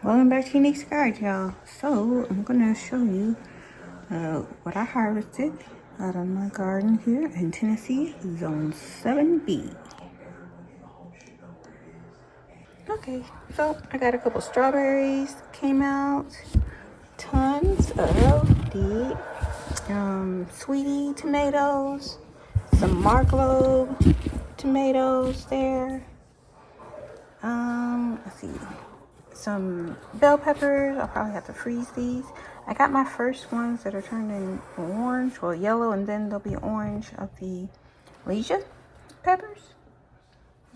Welcome back to Unique Skies, y'all. So I'm gonna show you what I harvested out of my garden here in Tennessee, Zone 7B. Okay, so I got a couple strawberries came out, tons of the sweetie tomatoes, some Marklow tomatoes there. Let's see. Some bell peppers. I'll probably have to freeze these. I got my first ones that are turning orange, well yellow, and then they'll be orange of the Leisha peppers.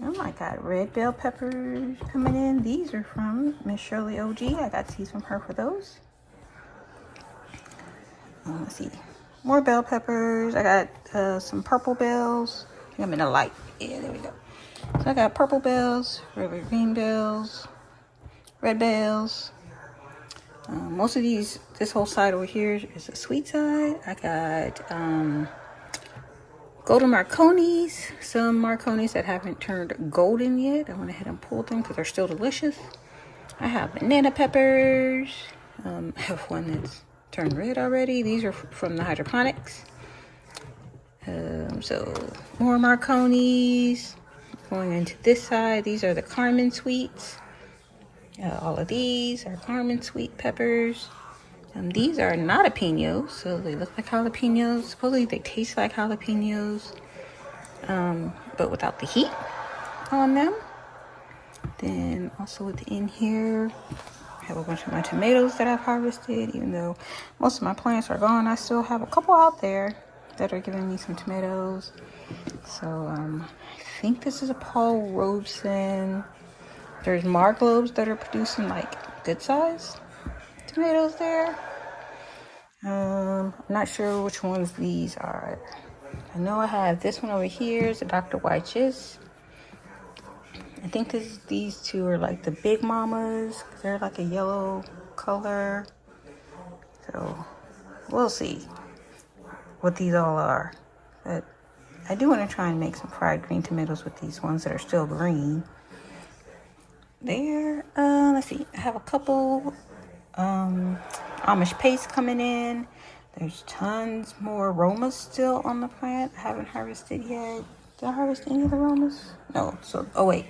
Oh, I got red bell peppers coming in. These are from Miss Shirley OG. I got seeds from her for those. Let's see. More bell peppers. I got some purple bells. I think I'm in the light. Yeah, there we go. So I got purple bells, green bells, red bells. Most of these, this whole side over here is the sweet side. I got golden Marconis, some Marconis that haven't turned golden yet. I went ahead and pulled them because they're still delicious. I have banana peppers. I have one that's turned red already. These are from the hydroponics. So more Marconis. Going into this side, these are the Carmen sweets. All of these are Carmen sweet peppers. These are not jalapenos, so they look like jalapenos. Supposedly they taste like jalapenos, but without the heat on them. Then also within here, I have a bunch of my tomatoes that I've harvested. Even though most of my plants are gone, I still have a couple out there that are giving me some tomatoes. So I think this is a Paul Robeson. There's Marglobes that are producing like good size tomatoes there. I'm not sure which ones these are. I know I have this one over here. It's a Dr. Weich's. I think these two are like the big mamas. They're like a yellow color. So we'll see what these all are. But I do want to try and make some fried green tomatoes with these ones that are still green. There, let's see. I have a couple Amish paste coming in. There's tons more aromas still on the plant. I haven't harvested yet. Did I harvest any of the aromas? No. So, oh wait.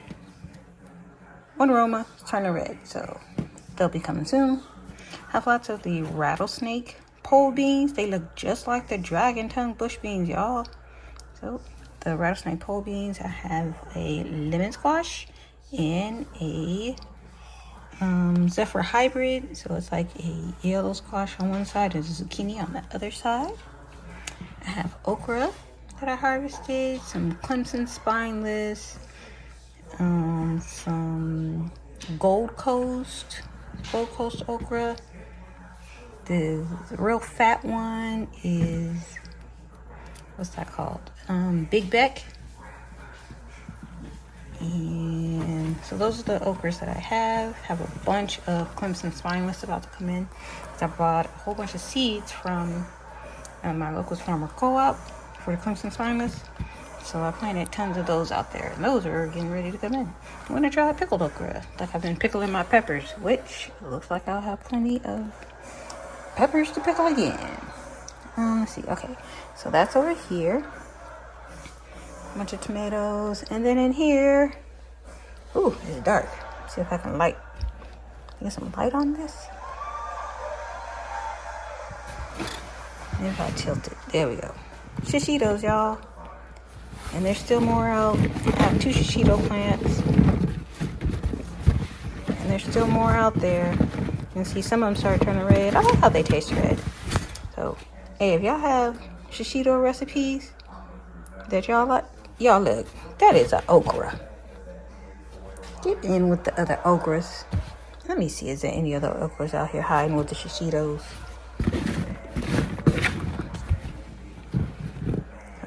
One aroma is turning red, so they'll be coming soon. I have lots of the rattlesnake pole beans. They look just like the dragon tongue bush beans, y'all. So, the rattlesnake pole beans. I have a lemon squash and a Zephyr hybrid. So it's like a yellow squash on one side and a zucchini on the other side. I have okra that I harvested, some Clemson spineless, some Gold Coast okra. The real fat one is, what's that called? Big Beck. And so those are the okras that I have. Have a bunch of Clemson spineless about to come in. I bought a whole bunch of seeds from my local farmer co-op for the Clemson spineless. So I planted tons of those out there, and those are getting ready to come in. I'm gonna try pickled okra, like I've been pickling my peppers, which looks like I'll have plenty of peppers to pickle again. Let's see. Okay, so that's over here. A bunch of tomatoes, and then in here, ooh, it's dark. Let's see if I can get some light on this. Maybe if I tilt it. There we go. Shishitos, y'all. And there's still more out. I have 2 shishito plants. And there's still more out there. You can see some of them start turning red. I like how they taste red. So, hey, if y'all have shishito recipes that y'all like, y'all look, that is an okra. Get in with the other okras. Let me see, is there any other okras out here hiding with the shishitos?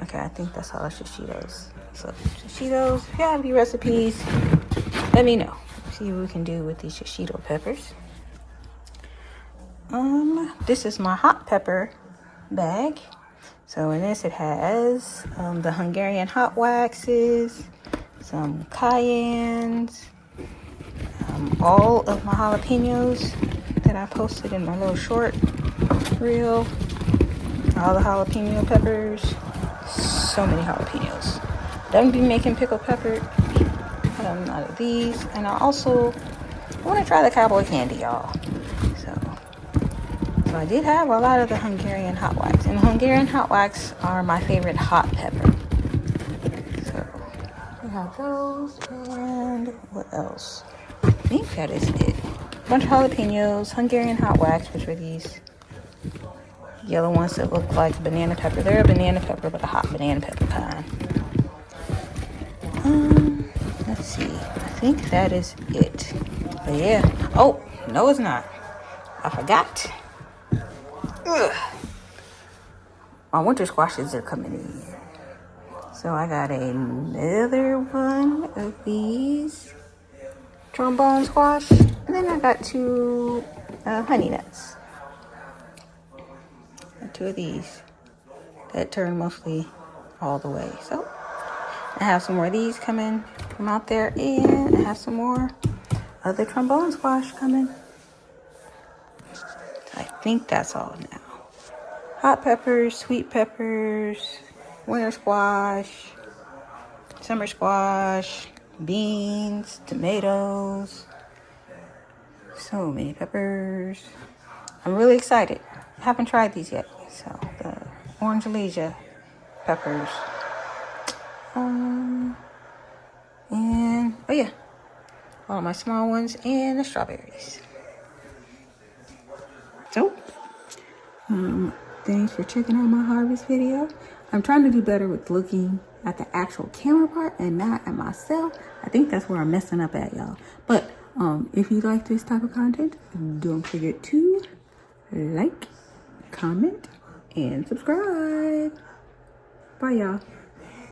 Okay, I think that's all the shishitos. So, shishitos, if you have any recipes, let me know. See what we can do with these shishito peppers. This is my hot pepper bag. So in this it has the Hungarian hot waxes, some cayennes, all of my jalapenos that I posted in my little short reel. All the jalapeno peppers. So many jalapenos. Don't be making pickled pepper. Out of these. And I also want to try the cowboy candy, y'all. So I did have a lot of the Hungarian hot wax. And Hungarian hot wax are my favorite hot pepper. So we have those. And what else? I think that is it. A bunch of jalapenos, Hungarian hot wax, which are these yellow ones that look like banana pepper. They're a banana pepper, but a hot banana pepper kind. Let's see. I think that is it. But yeah. Oh, no, it's not. I forgot. Ugh. My winter squashes are coming in. So I got another one of these trombone squash. And then I got 2 honey nuts. And 2 of these that turn mostly all the way. So I have some more of these coming from out there, and I have some more other trombone squash coming. I think that's all now. Hot peppers, sweet peppers, winter squash, summer squash, beans, tomatoes, so many peppers. I'm really excited. I haven't tried these yet. So the orange Lesia peppers. And oh yeah, all my small ones and the strawberries. So, thanks for checking out my harvest video. I'm trying to do better with looking at the actual camera part and not at myself. I think that's where I'm messing up at, y'all. But if you like this type of content, don't forget to like, comment, and subscribe. Bye, y'all.